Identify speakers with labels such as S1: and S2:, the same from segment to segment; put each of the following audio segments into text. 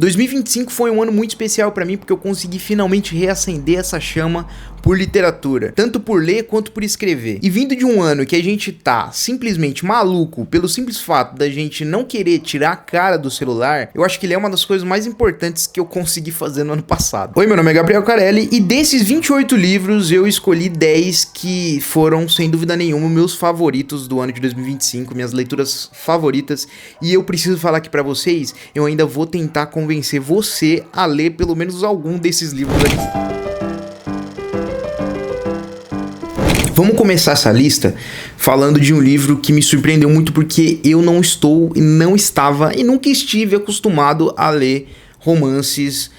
S1: 2025 foi um ano muito especial pra mim porque eu consegui finalmente reacender essa chama por literatura, tanto por ler quanto por escrever. E vindo de um ano que a gente tá simplesmente maluco pelo simples fato da gente não querer tirar a cara do celular, eu acho que ele é uma das coisas mais importantes que eu consegui fazer no ano passado. Oi, meu nome é Gabriel Carelli e desses 28 livros eu escolhi 10 que foram, sem dúvida nenhuma, meus favoritos do ano de 2025, minhas leituras favoritas, e eu preciso falar aqui pra vocês, eu ainda vou tentar convencer você a ler pelo menos algum desses livros aqui. Vamos começar essa lista falando de um livro que me surpreendeu muito porque eu não estou, não estava e nunca estive acostumado a ler romances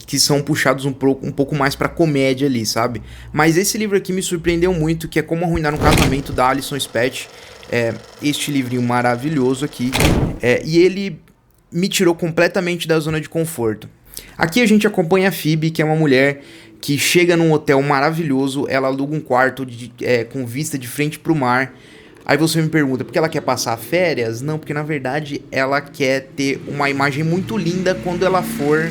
S1: que são puxados um pouco mais pra comédia ali, sabe? Mas esse livro aqui me surpreendeu muito, que é Como Arruinar um Casamento, da Alison Spett. Este livrinho maravilhoso aqui, e ele me tirou completamente da zona de conforto. Aqui a gente acompanha a Phoebe, que é uma mulher que chega num hotel maravilhoso, ela aluga um quarto com vista de frente pro mar. Aí você me pergunta, por que ela quer passar férias? Não, porque na verdade ela quer ter uma imagem muito linda quando ela for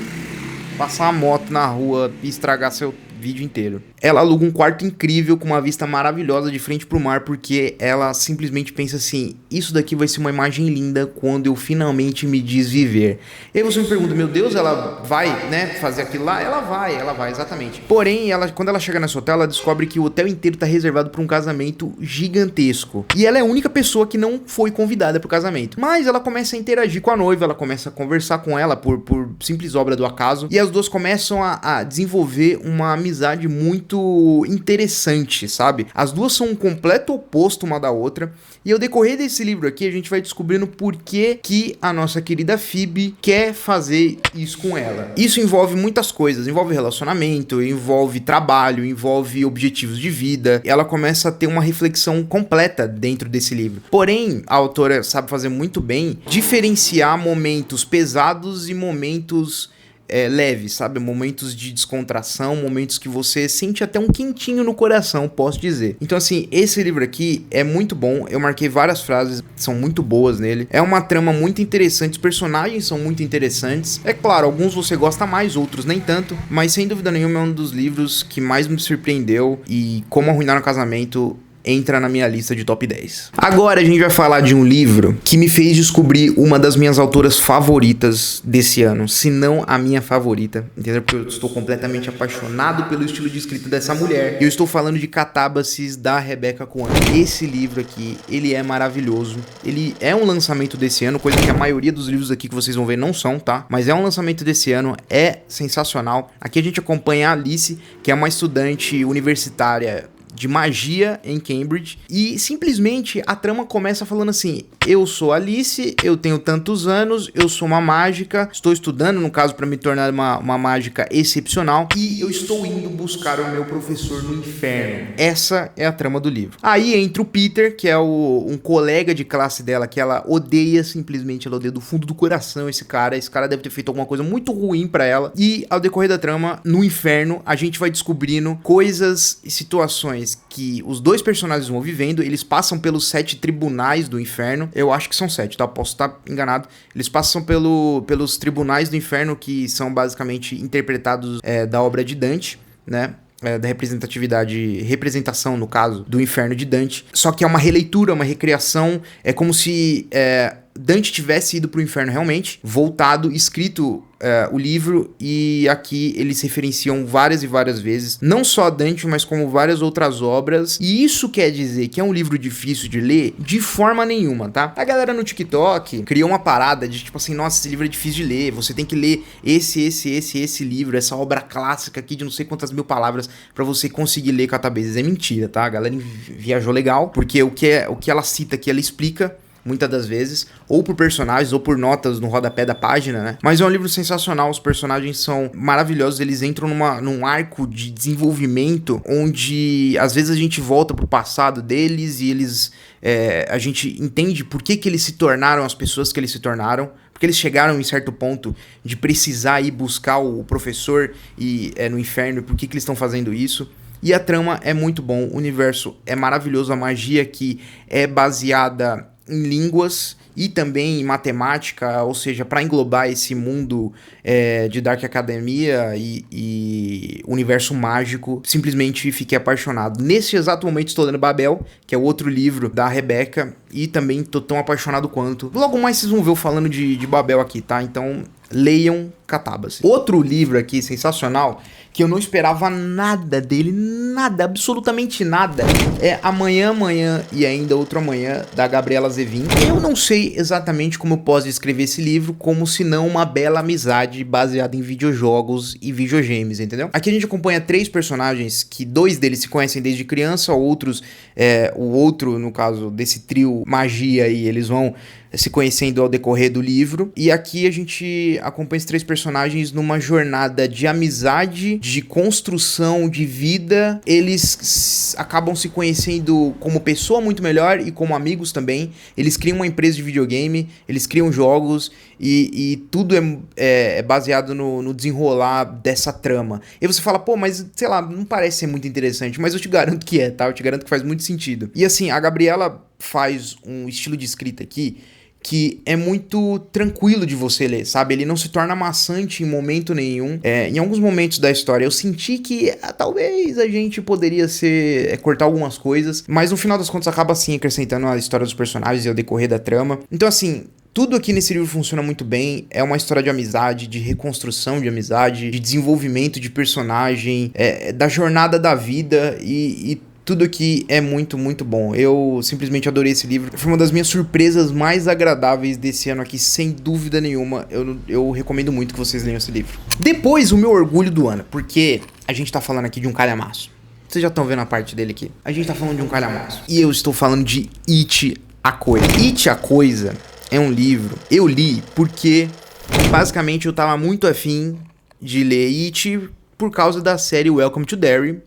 S1: passar a moto na rua e estragar seu vídeo inteiro. Ela aluga um quarto incrível com uma vista maravilhosa de frente pro mar, porque ela simplesmente pensa assim, isso daqui vai ser uma imagem linda quando eu finalmente me desviver. E aí você me pergunta, meu Deus, ela vai, né, fazer aquilo lá? Ela vai, exatamente. Porém, quando ela chega nesse hotel, ela descobre que o hotel inteiro tá reservado para um casamento gigantesco. E ela é a única pessoa que não foi convidada pro casamento. Mas ela começa a interagir com a noiva, ela começa a conversar com ela por simples obra do acaso, e as duas começam a desenvolver uma amizade muito interessante, sabe? As duas são um completo oposto uma da outra, e ao decorrer desse livro aqui a gente vai descobrindo por que a nossa querida Phoebe quer fazer isso com ela. Isso envolve muitas coisas, envolve relacionamento, envolve trabalho, envolve objetivos de vida. Ela começa a ter uma reflexão completa dentro desse livro. Porém, a autora sabe fazer muito bem diferenciar momentos pesados e momentos leves, sabe? Momentos de descontração, momentos que você sente até um quentinho no coração, posso dizer. Então, assim, esse livro aqui é muito bom. Eu marquei várias frases, são muito boas nele. É uma trama muito interessante, os personagens são muito interessantes. É claro, alguns você gosta mais, outros nem tanto, mas sem dúvida nenhuma é um dos livros que mais me surpreendeu, e Como Arruinar um Casamento entra na minha lista de top 10. Agora a gente vai falar de um livro que me fez descobrir uma das minhas autoras favoritas desse ano, se não a minha favorita, entendeu? Porque eu estou completamente apaixonado pelo estilo de escrita dessa mulher. Eu estou falando de Catábasis, da Rebecca Cohen. Esse livro aqui, ele é maravilhoso. Ele é um lançamento desse ano, coisa que a maioria dos livros aqui que vocês vão ver não são, tá? Mas é um lançamento desse ano, é sensacional. Aqui a gente acompanha a Alice, que é uma estudante universitária de magia em Cambridge, e simplesmente a trama começa falando assim: eu sou Alice, eu tenho tantos anos, eu sou uma mágica, estou estudando, no caso, para me tornar uma mágica excepcional, e eu estou indo buscar o meu professor no inferno. Essa é a trama do livro. Aí entra o Peter, que é um colega de classe dela, que ela odeia, simplesmente ela odeia do fundo do coração esse cara deve ter feito alguma coisa muito ruim pra ela, e ao decorrer da trama, no inferno, a gente vai descobrindo coisas e situações que os dois personagens vão vivendo. Eles passam pelos 7 tribunais do inferno. Eu acho que são 7, tá? Posso estar enganado. Eles passam pelos tribunais do inferno, que são basicamente interpretados da obra de Dante, né? Da representação, no caso, do inferno de Dante. Só que é uma releitura, uma recriação. É como se Dante tivesse ido pro inferno realmente, voltado, escrito o livro, e aqui eles se referenciam várias e várias vezes, não só Dante, mas como várias outras obras, e isso quer dizer que é um livro difícil de ler? De forma nenhuma, tá? A galera no TikTok criou uma parada de tipo assim, nossa, esse livro é difícil de ler, você tem que ler esse livro, essa obra clássica aqui de não sei quantas mil palavras pra você conseguir ler Catábasis. É mentira, tá? A galera viajou legal, porque o que ela cita aqui, ela explica muitas das vezes, ou por personagens, ou por notas no rodapé da página, né? Mas é um livro sensacional, os personagens são maravilhosos, eles entram num arco de desenvolvimento, onde às vezes a gente volta pro passado deles, e a gente entende por que eles se tornaram as pessoas que eles se tornaram, porque eles chegaram em certo ponto de precisar ir buscar o professor no inferno, por que eles estão fazendo isso. E a trama é muito bom, o universo é maravilhoso, a magia aqui é baseada em línguas e também em matemática, ou seja, para englobar esse mundo de Dark Academia e universo mágico, simplesmente fiquei apaixonado. Nesse exato momento estou lendo Babel, que é outro livro da Rebecca, e também tô tão apaixonado quanto. Logo mais vocês vão ver eu falando de Babel aqui, tá? Então leiam Catábase. Outro livro aqui sensacional, que eu não esperava nada dele, nada, absolutamente nada, é Amanhã, Amanhã e Ainda Outro Amanhã, da Gabriela Zevin. Eu não sei exatamente como eu posso descrever esse livro, como se não uma bela amizade baseada em videojogos e videogames, entendeu? Aqui a gente acompanha 3 personagens, que 2 deles se conhecem desde criança, o outro, no caso desse trio magia aí, eles vão se conhecendo ao decorrer do livro. E aqui a gente acompanha esses 3 personagens numa jornada de amizade, de construção de vida. Eles acabam se conhecendo como pessoa muito melhor e como amigos também. Eles criam uma empresa de videogame, eles criam jogos e tudo é baseado no desenrolar dessa trama. E você fala, pô, mas sei lá, não parece ser muito interessante, mas eu te garanto que é, tá? Eu te garanto que faz muito sentido. E assim, a Gabriela faz um estilo de escrita aqui que é muito tranquilo de você ler, sabe? Ele não se torna maçante em momento nenhum. Em alguns momentos da história eu senti que talvez a gente poderia cortar algumas coisas, mas no final das contas acaba assim acrescentando a história dos personagens e ao decorrer da trama. Então assim, tudo aqui nesse livro funciona muito bem. É uma história de amizade, de reconstrução de amizade, de desenvolvimento de personagem, da jornada da vida e tudo aqui é muito, muito bom. Eu simplesmente adorei esse livro. Foi uma das minhas surpresas mais agradáveis desse ano aqui, sem dúvida nenhuma. Eu recomendo muito que vocês leiam esse livro. Depois, o meu orgulho do ano, porque a gente tá falando aqui de um calhamaço. Vocês já estão vendo a parte dele aqui. A gente tá falando de um calhamaço. E eu estou falando de It, a Coisa. It, a Coisa é um livro. Eu li porque, basicamente, eu tava muito afim de ler It por causa da série Welcome to Derry.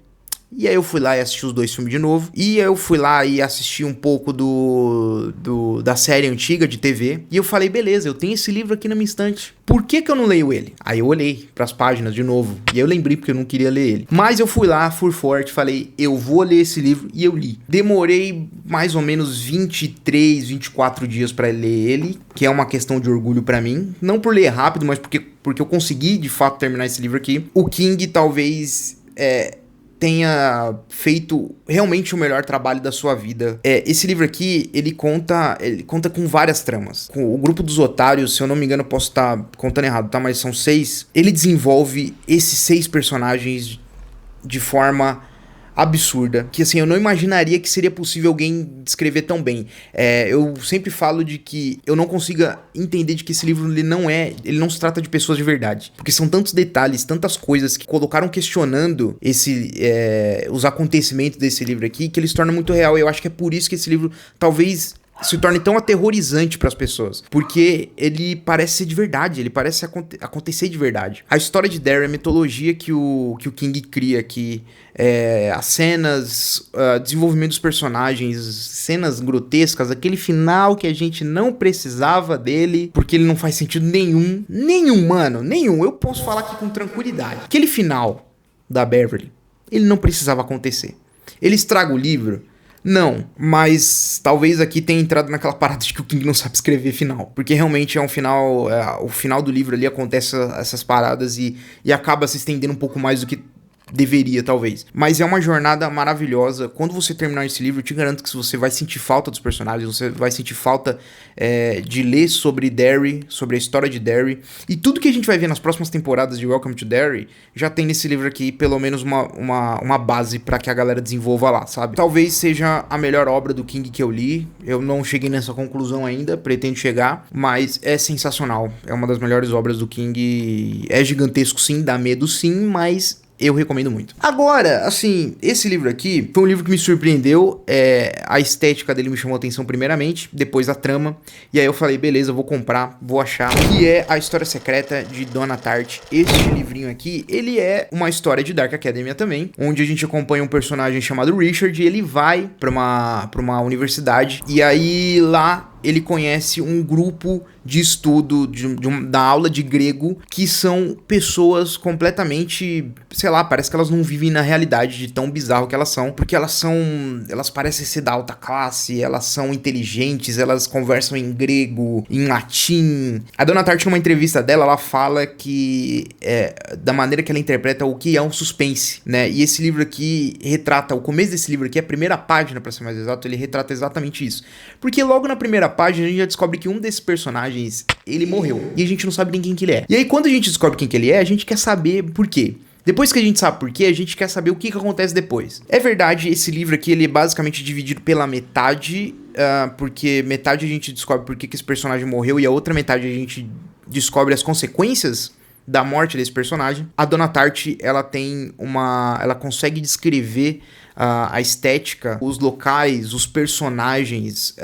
S1: E aí eu fui lá e assisti os 2 filmes de novo. E aí eu fui lá e assisti um pouco da série antiga de TV. E eu falei, beleza, eu tenho esse livro aqui na minha estante. Por que eu não leio ele? Aí eu olhei pras páginas de novo. E aí eu lembrei porque eu não queria ler ele. Mas eu fui lá, fui forte, falei, eu vou ler esse livro. E eu li. Demorei mais ou menos 23, 24 dias pra ler ele. Que é uma questão de orgulho pra mim. Não por ler rápido, mas porque eu consegui de fato terminar esse livro aqui. O King talvez tenha feito realmente o melhor trabalho da sua vida. Esse livro aqui, ele conta com várias tramas. Com o Grupo dos Otários, se eu não me engano, eu posso estar contando errado, tá? Mas são 6. Ele desenvolve esses 6 personagens de forma absurda, que assim, eu não imaginaria que seria possível alguém descrever tão bem. Eu sempre falo de que eu não consiga entender de que esse livro ele não se trata de pessoas de verdade, porque são tantos detalhes, tantas coisas que colocaram questionando os acontecimentos desse livro aqui, que ele se torna muito real, e eu acho que é por isso que esse livro talvez se torne tão aterrorizante para as pessoas, porque ele parece ser de verdade, ele parece acontecer de verdade. A história de Derry, a mitologia que o King cria aqui, as cenas, desenvolvimento dos personagens, cenas grotescas, aquele final que a gente não precisava dele, porque ele não faz sentido nenhum, mano, nenhum, eu posso falar aqui com tranquilidade. Aquele final da Beverly, ele não precisava acontecer. Ele estraga o livro? Não, mas talvez aqui tenha entrado naquela parada de que o King não sabe escrever final. Porque realmente é um final, o final do livro ali acontece essas paradas e acaba se estendendo um pouco mais do que deveria, talvez. Mas é uma jornada maravilhosa. Quando você terminar esse livro, eu te garanto que você vai sentir falta dos personagens, você vai sentir falta de ler sobre Derry, sobre a história de Derry. E tudo que a gente vai ver nas próximas temporadas de Welcome to Derry, já tem nesse livro aqui, pelo menos uma base pra que a galera desenvolva lá, sabe? Talvez seja a melhor obra do King que eu li. Eu não cheguei nessa conclusão ainda, pretendo chegar, mas é sensacional. É uma das melhores obras do King. É gigantesco sim, dá medo sim, mas eu recomendo muito. Agora, assim, esse livro aqui foi um livro que me surpreendeu. A estética dele me chamou a atenção primeiramente, depois a trama. E aí eu falei, beleza, eu vou comprar, vou achar. Que é A História Secreta de Donna Tartt. Este livrinho aqui, ele é uma história de Dark Academia também, onde a gente acompanha um personagem chamado Richard e ele vai pra uma universidade. E aí lá ele conhece um grupo de estudo da aula de grego que são pessoas completamente, sei lá, parece que elas não vivem na realidade de tão bizarro que elas são, porque elas parecem ser da alta classe, elas são inteligentes, elas conversam em grego, em latim. A Dona Tartt, numa entrevista dela, ela fala que da maneira que ela interpreta o que é um suspense, né? E esse livro aqui retrata, o começo desse livro aqui, a primeira página, pra ser mais exato, ele retrata exatamente isso. Porque logo na primeira página a gente já descobre que um desses personagens, ele morreu. E a gente não sabe nem quem que ele é. E aí quando a gente descobre quem que ele é, a gente quer saber por quê. Depois que a gente sabe por quê, a gente quer saber o que acontece depois. É verdade, esse livro aqui, ele é basicamente dividido pela metade, porque metade a gente descobre por que esse personagem morreu e a outra metade a gente descobre as consequências da morte desse personagem. A Dona Tartt, ela consegue descrever a estética, os locais, os personagens,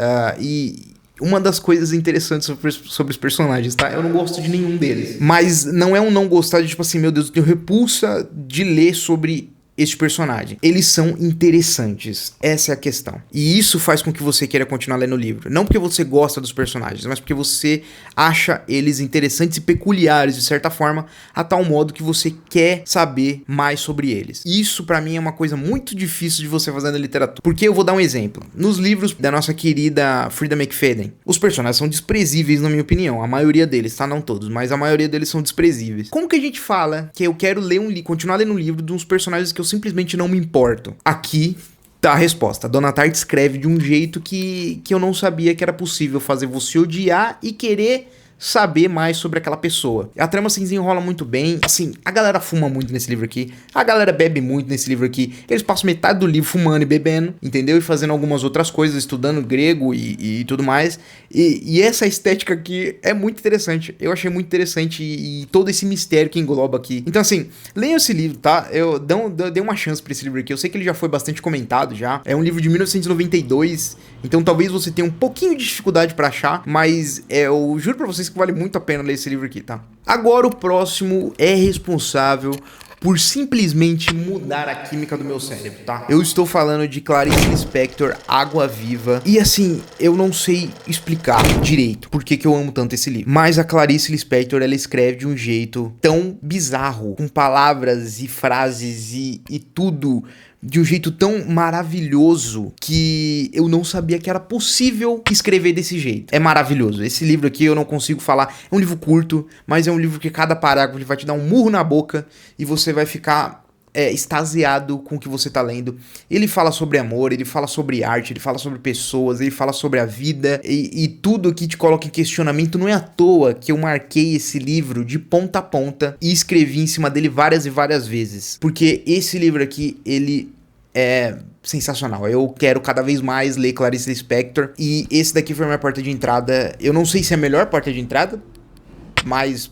S1: e uma das coisas interessantes sobre os personagens, tá? Eu não gosto de nenhum deles. Mas não é um não gostar de, tipo assim, meu Deus, eu tenho repulsa de ler sobre este personagem. Eles são interessantes. Essa é a questão. E isso faz com que você queira continuar lendo o livro. Não porque você gosta dos personagens, mas porque você acha eles interessantes e peculiares, de certa forma, a tal modo que você quer saber mais sobre eles. Isso, pra mim, é uma coisa muito difícil de você fazer na literatura. Porque eu vou dar um exemplo. Nos livros da nossa querida Freida McFadden, os personagens são desprezíveis, na minha opinião. A maioria deles, tá? Não todos, mas a maioria deles são desprezíveis. Como que a gente fala que eu quero ler continuar lendo um livro de uns personagens que eu simplesmente não me importo? Aqui tá a resposta. A Dona Tartt escreve de um jeito que eu não sabia que era possível fazer você odiar e querer saber mais sobre aquela pessoa. A trama se desenrola muito bem. Assim, a galera fuma muito nesse livro aqui. A galera bebe muito nesse livro aqui. Eles passam metade do livro fumando e bebendo, entendeu? E fazendo algumas outras coisas, estudando grego e tudo mais. E essa estética aqui é muito interessante. Eu achei muito interessante e todo esse mistério que engloba aqui. Então, assim, leiam esse livro, tá? Eu dei uma chance pra esse livro aqui. Eu sei que ele já foi bastante comentado já. É um livro de 1992. Então, talvez você tenha um pouquinho de dificuldade pra achar. Mas eu juro pra vocês que vale muito a pena ler esse livro aqui, tá? Agora o próximo é responsável por simplesmente mudar a química do meu cérebro, tá? Eu estou falando de Clarice Lispector, Água Viva. E assim, eu não sei explicar direito por que eu amo tanto esse livro. Mas a Clarice Lispector, ela escreve de um jeito tão bizarro, com palavras e frases e tudo de um jeito tão maravilhoso que eu não sabia que era possível escrever desse jeito. É maravilhoso. Esse livro aqui eu não consigo falar. É um livro curto, mas é um livro que cada parágrafo ele vai te dar um murro na boca e você vai ficar extasiado com o que você tá lendo. Ele fala sobre amor, ele fala sobre arte, ele fala sobre pessoas, ele fala sobre a vida e tudo que te coloca em questionamento. Não é à toa que eu marquei esse livro de ponta a ponta e escrevi em cima dele várias e várias vezes. Porque esse livro aqui, ele é sensacional. Eu quero cada vez mais ler Clarice Lispector e esse daqui foi a minha porta de entrada. Eu não sei se é a melhor porta de entrada, mas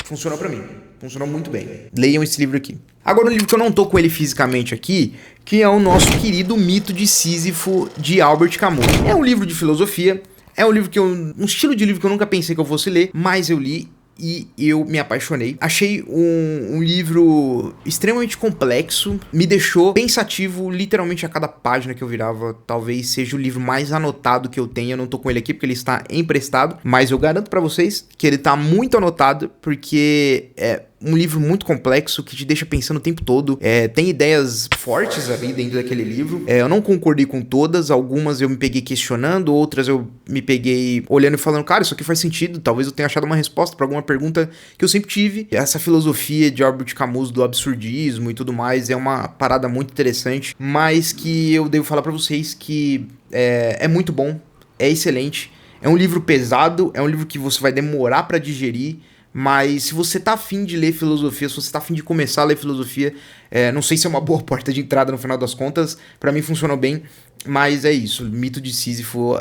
S1: funcionou pra mim. Funcionou muito bem. Leiam esse livro aqui. Agora um livro que eu não tô com ele fisicamente aqui, que é o nosso querido Mito de Sísifo, de Albert Camus. É um livro de filosofia, é um livro um estilo de livro que eu nunca pensei que eu fosse ler, mas eu li e eu me apaixonei. Achei um livro extremamente complexo, me deixou pensativo literalmente a cada página que eu virava. Talvez seja o livro mais anotado que eu tenho. Eu não tô com ele aqui porque ele está emprestado, mas eu garanto pra vocês que ele tá muito anotado, porque é um livro muito complexo que te deixa pensando o tempo todo. Tem ideias fortes ali dentro daquele livro. Eu não concordei com todas. Algumas eu me peguei questionando, outras eu me peguei olhando e falando, cara, isso aqui faz sentido. Talvez eu tenha achado uma resposta pra alguma pergunta que eu sempre tive. Essa filosofia de Albert Camus do absurdismo e tudo mais é uma parada muito interessante, mas que eu devo falar pra vocês que é muito bom, é excelente. É um livro pesado, é um livro que você vai demorar pra digerir. Mas se você tá afim de ler filosofia, se você tá afim de começar a ler filosofia, não sei se é uma boa porta de entrada no final das contas, pra mim funcionou bem, mas é isso. Mito de Sísifo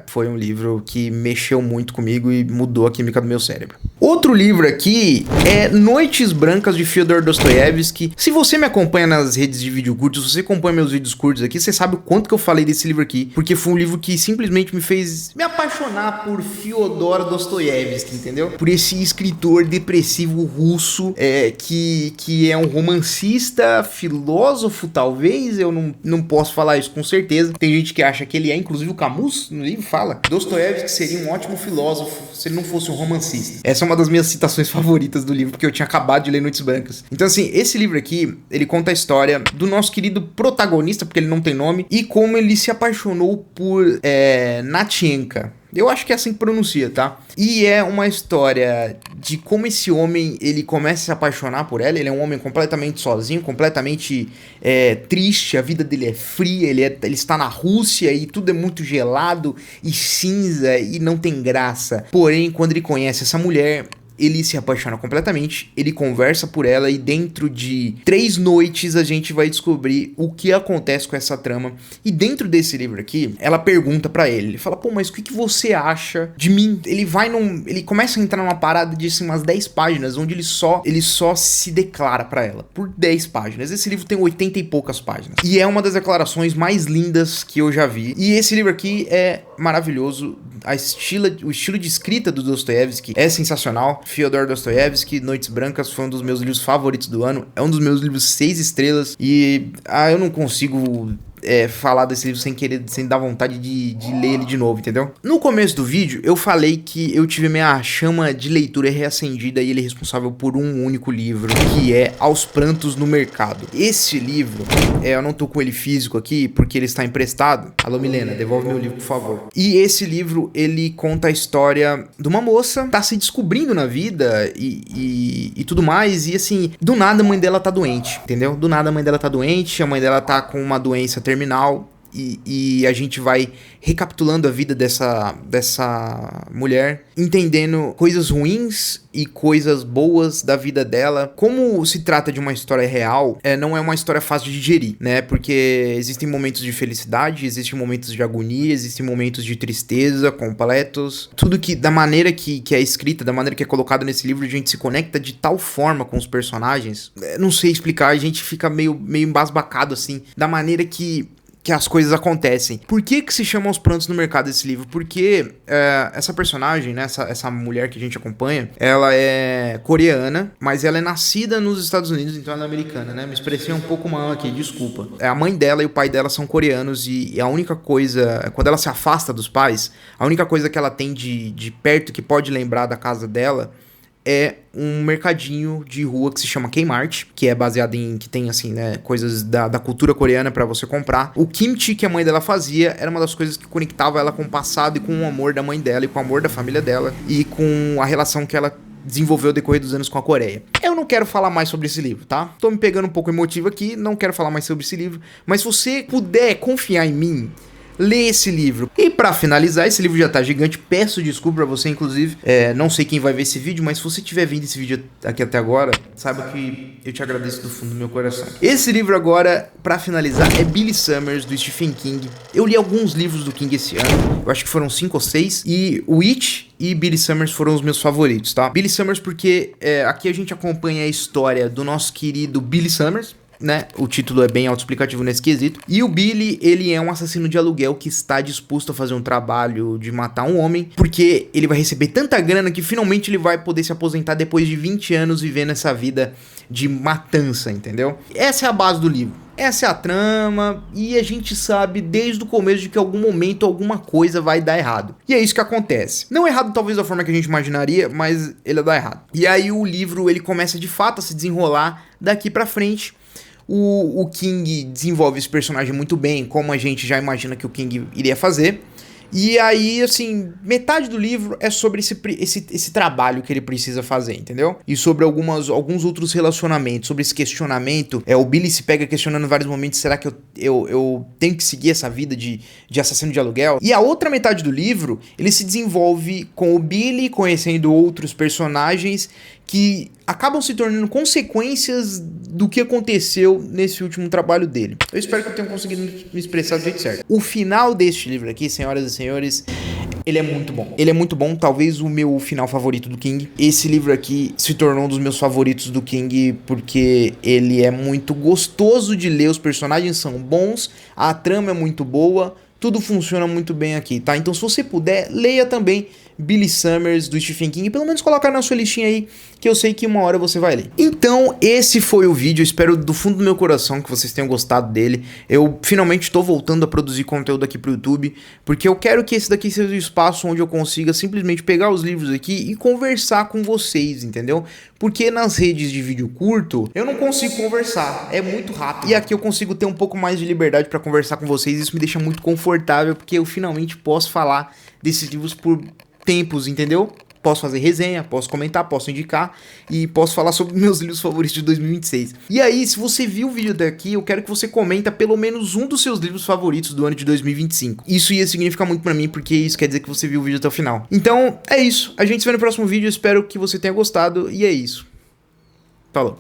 S1: foi um livro que mexeu muito comigo e mudou a química do meu cérebro. Outro livro aqui é Noites Brancas, de Fyodor Dostoiévski. Se você me acompanha nas redes de vídeo curtos, se você acompanha meus vídeos curtos aqui, você sabe o quanto que eu falei desse livro aqui, porque foi um livro que simplesmente me fez me apaixonar por Fyodor Dostoiévski, entendeu? Por esse escritor depressivo russo, que é um romancista, filósofo talvez, eu não posso falar isso com certeza, Tem gente que acha que ele é, inclusive o Camus no livro fala, Dostoiévski seria um ótimo filósofo se ele não fosse um romancista. Essa é uma das minhas citações favoritas do livro, porque eu tinha acabado de ler Noites Brancas. Então assim, esse livro aqui, ele conta a história do nosso querido protagonista, porque ele não tem nome, e como ele se apaixonou por Natienka. Eu acho que é assim que pronuncia, tá? E é uma história de como esse homem, ele começa a se apaixonar por ela. Ele é um homem completamente sozinho, completamente triste. A vida dele é fria, ele está na Rússia e tudo é muito gelado e cinza e não tem graça. Porém, quando ele conhece essa mulher, ele se apaixona completamente, ele conversa por ela e dentro de 3 noites a gente vai descobrir o que acontece com essa trama. E dentro desse livro aqui, ela pergunta pra ele fala, pô, mas o que você acha de mim? Ele começa a entrar numa parada de assim, umas 10 páginas, onde ele só se declara pra ela, por 10 páginas. Esse livro tem 80 e poucas páginas. E é uma das declarações mais lindas que eu já vi. E esse livro aqui é maravilhoso. O estilo de escrita do Dostoiévski é sensacional. Fyodor Dostoiévski, Noites Brancas, foi um dos meus livros favoritos do ano. É um dos meus livros 6 estrelas. E eu não consigo falar desse livro sem dar vontade de ler ele de novo, entendeu? No começo do vídeo, eu falei que eu tive minha chama de leitura reacendida e ele é responsável por um único livro, que é Aos Prantos no Mercado. Esse livro, eu não tô com ele físico aqui, porque ele está emprestado. Alô, Milena, devolve meu livro, por favor. E esse livro, ele conta a história de uma moça que tá se descobrindo na vida e tudo mais, e assim, do nada a mãe dela tá doente, entendeu? Do nada a mãe dela tá doente, a mãe dela tá com uma doença terminal e a gente vai recapitulando a vida dessa mulher, entendendo coisas ruins e coisas boas da vida dela. Como se trata de uma história real, não é uma história fácil de digerir, né? Porque existem momentos de felicidade, existem momentos de agonia, existem momentos de tristeza completos. Tudo que, da maneira que é escrita, da maneira que é colocado nesse livro, a gente se conecta de tal forma com os personagens. Não sei explicar, a gente fica meio embasbacado, assim, da maneira que as coisas acontecem. Por que se chama Os Prantos no Mercado esse livro? Porque essa personagem, né, essa mulher que a gente acompanha, ela é coreana, mas ela é nascida nos Estados Unidos, então ela é americana, né? Me expressei um pouco mal aqui, desculpa. A mãe dela e o pai dela são coreanos e a única coisa, quando ela se afasta dos pais, a única coisa que ela tem de perto que pode lembrar da casa dela é um mercadinho de rua que se chama Kmart, que é baseado em, que tem assim, né, coisas da cultura coreana pra você comprar. O kimchi que a mãe dela fazia era uma das coisas que conectava ela com o passado e com o amor da mãe dela e com o amor da família dela e com a relação que ela desenvolveu ao decorrer dos anos com a Coreia. Eu não quero falar mais sobre esse livro, tá? Tô me pegando um pouco emotivo aqui, não quero falar mais sobre esse livro, mas se você puder confiar em mim, lê esse livro. E pra finalizar, esse livro já tá gigante, peço desculpa pra você, inclusive, não sei quem vai ver esse vídeo, mas se você tiver vindo esse vídeo aqui até agora, saiba que eu te agradeço do fundo do meu coração. Esse livro agora, pra finalizar, é Billy Summers, do Stephen King. Eu li alguns livros do King esse ano, eu acho que foram 5 ou 6, e o It e Billy Summers foram os meus favoritos, tá? Billy Summers porque aqui a gente acompanha a história do nosso querido Billy Summers, né? O título é bem autoexplicativo nesse quesito. E o Billy, ele é um assassino de aluguel que está disposto a fazer um trabalho de matar um homem, porque ele vai receber tanta grana que finalmente ele vai poder se aposentar depois de 20 anos vivendo essa vida de matança, entendeu? Essa é a base do livro. Essa é a trama, e a gente sabe desde o começo de que em algum momento alguma coisa vai dar errado. E é isso que acontece. Não errado talvez da forma que a gente imaginaria, mas ele dá errado. E aí o livro, ele começa de fato a se desenrolar daqui pra frente. O King desenvolve esse personagem muito bem, como a gente já imagina que o King iria fazer. E aí, assim, metade do livro é sobre esse trabalho que ele precisa fazer, entendeu? E sobre alguns outros relacionamentos, sobre esse questionamento. O Billy se pega questionando em vários momentos, será que eu tenho que seguir essa vida de assassino de aluguel? E a outra metade do livro, ele se desenvolve com o Billy conhecendo outros personagens que acabam se tornando consequências do que aconteceu nesse último trabalho dele. Eu espero que eu tenha conseguido me expressar do jeito certo. O final deste livro aqui, senhoras e senhores, ele é muito bom. Ele é muito bom, talvez o meu final favorito do King. Esse livro aqui se tornou um dos meus favoritos do King porque ele é muito gostoso de ler, os personagens são bons, a trama é muito boa, tudo funciona muito bem aqui, tá? Então se você puder, leia também Billy Summers, do Stephen King, pelo menos colocar na sua listinha aí, que eu sei que uma hora você vai ler. Então, esse foi o vídeo, eu espero do fundo do meu coração que vocês tenham gostado dele. Eu finalmente tô voltando a produzir conteúdo aqui pro YouTube, porque eu quero que esse daqui seja o espaço onde eu consiga simplesmente pegar os livros aqui e conversar com vocês, entendeu? Porque nas redes de vídeo curto, eu não consigo conversar, é muito rápido. E aqui eu consigo ter um pouco mais de liberdade pra conversar com vocês, isso me deixa muito confortável, porque eu finalmente posso falar desses livros por tempos, entendeu? Posso fazer resenha, posso comentar, posso indicar e posso falar sobre meus livros favoritos de 2026. E aí, se você viu o vídeo daqui, eu quero que você comenta pelo menos um dos seus livros favoritos do ano de 2025. Isso ia significar muito pra mim, porque isso quer dizer que você viu o vídeo até o final. Então, é isso. A gente se vê no próximo vídeo, espero que você tenha gostado e é isso. Falou.